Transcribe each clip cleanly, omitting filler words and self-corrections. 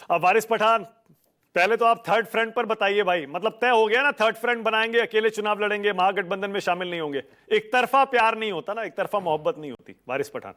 अब वारिस पठान, पहले तो आप थर्ड फ्रंट पर बताइए भाई, मतलब तय हो गया ना, थर्ड फ्रंट बनाएंगे, अकेले चुनाव लड़ेंगे, महागठबंधन में शामिल नहीं होंगे। एक तरफा प्यार नहीं होता ना, एक तरफा मोहब्बत नहीं होती। वारिस पठान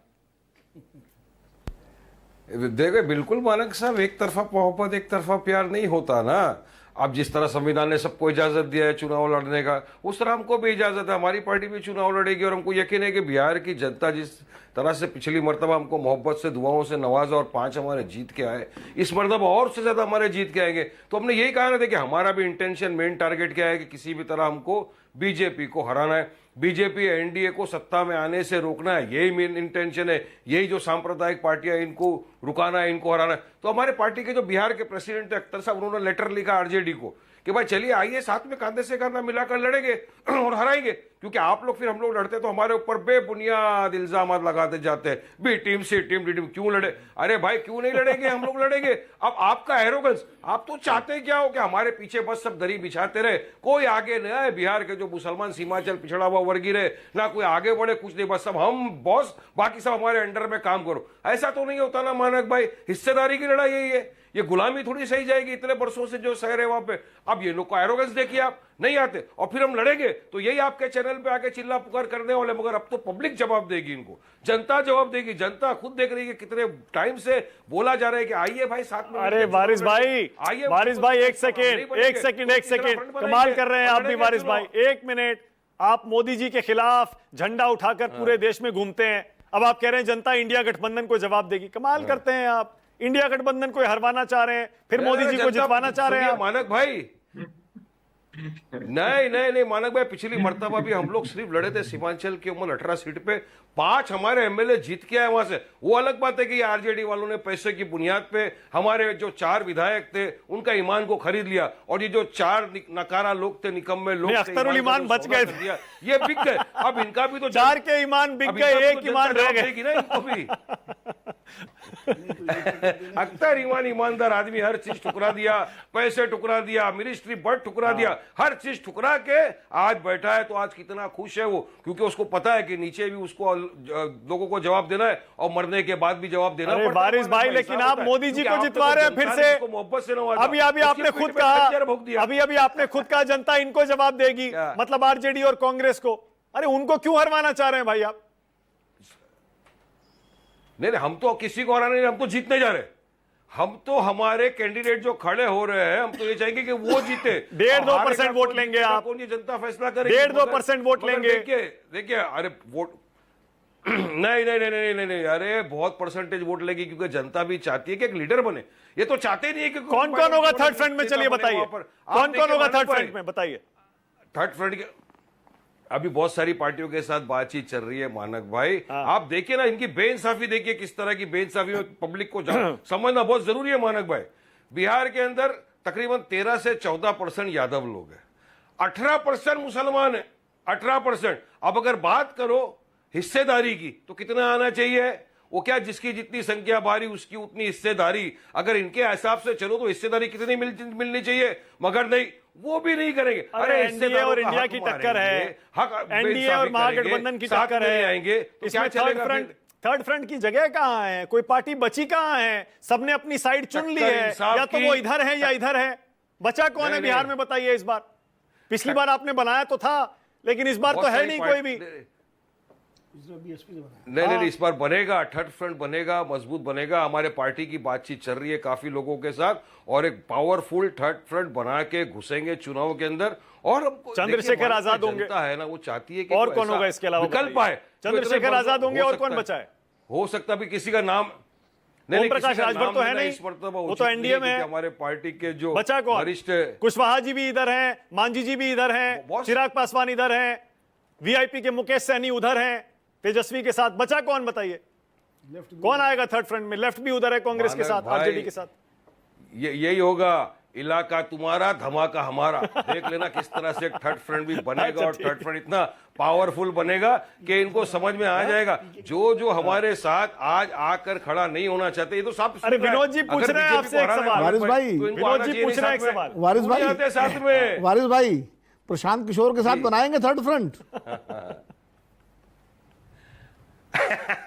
देखिए बिल्कुल मानक साहब, एक तरफा मोहब्बत एक तरफा प्यार नहीं होता ना। अब जिस तरह संविधान ने सबको इजाजत दिया है चुनाव लड़ने का, उस तरह हमको भी इजाजत है, हमारी पार्टी भी चुनाव लड़ेगी। और हमको यकीन है कि बिहार की जनता जिस तरह से पिछली मर्तबा हमको मोहब्बत से दुआओं से नवाजा और 5 हमारे जीत के आए, इस मर्तबा और से ज्यादा हमारे जीत के आएंगे। तो हमने यही कहा ना, देखिए हमारा भी इंटेंशन, मेन टारगेट क्या है कि किसी भी तरह हमको बीजेपी को हराना है, बीजेपी एनडीए को सत्ता में आने से रोकना है, यही मेन इंटेंशन है। यही जो सांप्रदायिक पार्टियां, इनको रुकाना है, इनको हराना है। तो हमारे पार्टी के जो बिहार के प्रेसिडेंट है अख्तर साहब, उन्होंने लेटर लिखा आरजेडी को कि भाई चलिए आइए साथ में कांधे से कांधा मिलाकर लड़ेंगे और हराएंगे। क्योंकि आप लोग फिर हम लोग लड़ते तो हमारे ऊपर बेबुनियाद इल्जाम लगाते जाते हैं, बी टीम सी टीम डी टीम, क्यों लड़े? अरे भाई क्यों नहीं लड़ेंगे, हम लोग लड़ेंगे। अब आपका एरोगेंस, आप तो चाहते क्या हो कि हमारे पीछे बस सब दरी बिछाते रहे, कोई आगे न आए, बिहार के जो मुसलमान सीमांचल पिछड़ा हुआ वर्ग ही रहे, ना कोई आगे बढ़े, कुछ नहीं, बस सब हम बॉस, बाकी सब हमारे अंडर में काम करो। ऐसा तो नहीं होता ना मानक भाई, हिस्सेदारी की लड़ाई यही है, ये गुलामी थोड़ी सही जाएगी इतने वर्षों से जो सह रहे वहां पे। अब ये लोग को एरोगेंस देखिए, आप नहीं आते और फिर हम लड़ेंगे तो यही आपके चैनल पे आके चिल्ला पुकार करने वाले। मगर अब तो पब्लिक जवाब देगी, इनको जनता जवाब देगी। जनता खुद देख रही है, कितने टाइम से बोला जा रहा है कि आइए भाई साथ में। अरे वारिस भाई, वारिस भाई एक सेकेंड, कमाल कर रहे हैं आप भी वारिस भाई। 1 मिनट, आप मोदी जी के खिलाफ झंडा उठाकर पूरे देश में घूमते हैं, अब आप कह रहे हैं जनता इंडिया गठबंधन को जवाब देगी। कमाल करते हैं आप, इंडिया गठबंधन को हरवाना चाह रहे हैं, फिर मोदी जी को जितवाना चाह रहे हैं मानक भाई। नहीं मानक भाई, पिछली मर्तबा भी हम लोग सिर्फ लड़े थे सीमांचल के उमर 18 सीट पे, 5 हमारे एमएलए जीत के आए वहां से। वो अलग बात है कि आरजेडी वालों ने पैसे की बुनियाद पे हमारे जो 4 विधायक थे उनका ईमान को खरीद लिया, और ये जो 4 नकारा लोग थे, निकम्मे लोग, अख्तरुल ईमान बच गए, ये बिक गए। अब इनका भी तो 4 के ईमान बिक गए, एक ईमान रह गए ना इनको भी। अख्तर ईमान ईमानदार आदमी, हर चीज ठुकरा दिया, पैसे ठुकरा दिया, मिनिस्ट्री बट ठुकरा दिया, हर चीज ठुकरा के आज बैठा है। तो आज कितना खुश है वो, क्योंकि उसको पता है कि नीचे भी उसको लोगों को जवाब देना है और मरने के बाद भी जवाब देना पड़ता है। वारिस भाई, लेकिन आप मोदी जी को जितवा रहे हैं फिर से, मोहब्बत से। अभी आपने खुद कहा, अभी आपने खुद कहा जनता इनको जवाब देगी, मतलब आरजेडी और कांग्रेस को। अरे उनको क्यों हरवाना चाह रहे हैं भाई आप? नहीं, हम तो किसी को हराने नहीं, हम तो जीतने जा रहे हैं। हम तो हमारे कैंडिडेट जो खड़े हो रहे हैं, हम तो ये चाहेंगे कि वो जीते। 1.5-2% वोट लेंगे आप, कौन, ये जनता फैसला करेगी। 1.5-2% वोट लेंगे। देखिए अरे वोट नहीं, अरे बहुत परसेंटेज वोट लेगी, क्योंकि जनता भी चाहती है कि एक लीडर बने। ये तो चाहते नहीं है कि कौन होगा थर्ड फ्रंट में, चलिए बताइए कौन होगा थर्ड फ्रंट में, बताइए। थर्ड फ्रंट के अभी बहुत सारी पार्टियों के साथ बातचीत चल रही है मानक भाई। आप देखिए ना, इनकी बेइंसाफी देखिए, किस तरह की बेइंसाफी में पब्लिक को समझना बहुत जरूरी है मानक भाई। बिहार के अंदर तकरीबन 13 से 14% यादव लोग हैं, 18% मुसलमान है, 18%। अब अगर बात करो हिस्सेदारी की तो कितना आना चाहिए? वो क्या, जिसकी जितनी संख्या भारी उसकी उतनी हिस्सेदारी। अगर इनके हिसाब से चलो तो हिस्सेदारी कितनी मिलनी चाहिए, मगर नहीं, वो भी नहीं करेंगे। अरे एनडीए और इंडिया की टक्कर है, एनडीए और महागठबंधन की टक्कर है, आएंगे तो क्या चलेगा? थर्ड फ्रंट की जगह कहां है? कोई पार्टी बची कहां है? सबने अपनी साइड चुन ली है, या तो वो इधर है या इधर है। बचा कौन है बिहार में, बताइए इस बार? पिछली बार आपने बनाया तो था, लेकिन इस बार तो है नहीं कोई भी। नहीं, इस बार बनेगा, थर्ड फ्रंट बनेगा, मजबूत बनेगा। हमारे पार्टी की बातचीत चल रही है काफी लोगों के साथ, और एक पावरफुल थर्ड फ्रंट बना के घुसेंगे चुनाव के अंदर। और चंद्रशेखर आजाद होंगे, है ना, वो चाहती है कि और कौन होगा इसके अलावा विकल्प आए। चंद्रशेखर आजाद होंगे, और कौन बचा है? हो सकता भी किसी का नाम, ओम प्रकाश राजभर तो है नहीं, वो तो एनडीए में है। हमारे पार्टी के जो बचा कौन? वरिष्ठ कुशवाहा जी भी इधर हैं, मांझी जी भी इधर हैं, चिराग पासवान इधर हैं, वीआईपी के मुकेश सहनी उधर हैं, तेजस्वी के साथ। बचा कौन, बताइए कौन आएगा थर्ड फ्रंट में? लेफ्ट भी उधर है कांग्रेस के साथ, आरजेडी के साथ। यही होगा, इलाका तुम्हारा धमाका हमारा। देख लेना किस तरह से थर्ड फ्रंट भी बनेगा, और थर्ड फ्रंट इतना पावरफुल बनेगा कि इनको समझ में आ जाएगा। जो हमारे साथ आज आकर खड़ा नहीं होना चाहते, ये तो साफ। अरे विनोद जी पूछ रहे हैं आपसे एक सवाल। वारिस भाई, विनोद जी पूछ रहे हैं एक सवाल। वारिस भाई, साथ में वारिस भाई, प्रशांत किशोर के साथ बनाएंगे थर्ड फ्रंट?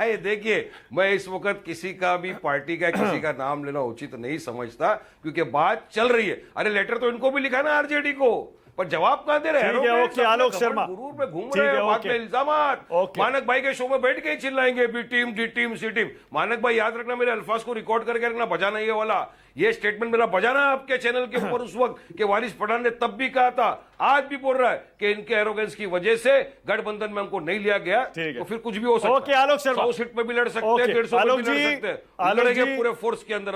ये देखिए, मैं इस वक्त किसी का भी पार्टी का किसी का नाम लेना उचित नहीं समझता, क्योंकि बात चल रही है। अरे लेटर तो इनको भी लिखा ना आरजेडी को, पर जवाब कहां दे रहे हैं? ठीक है, ओके, आलोक शर्मा। गुरूर पे घूम ठीक रहे है, हैं, बाद ओके। में इल्जामात। ओके। मानक भाई के शो में बैठ के ही चिल्लाएंगे बी टीम, डी टीम, सी टीम। मानक भाई याद रखना, मेरे अल्फाज को रिकॉर्ड करके रखना, बजाना ये वाला, ये स्टेटमेंट मेरा बजाना आपके चैनल के ऊपर उस वक्त कि वारिस पठान ने तब भी कहा था, आज भी बोल रहा है कि इनके एरोगेंस की वजह से गठबंधन में हमको नहीं लिया गया, ठीक है। तो फिर कुछ भी हो सकता है। ओके, आलोक शर्मा। 100 सीट पे भी लड़ सकते ओके, हैं, 150 पे आलोक भी लड़ जी, सकते हैं, आलोक लड़ेंगे जी। पूरे फोर्स के अंदर।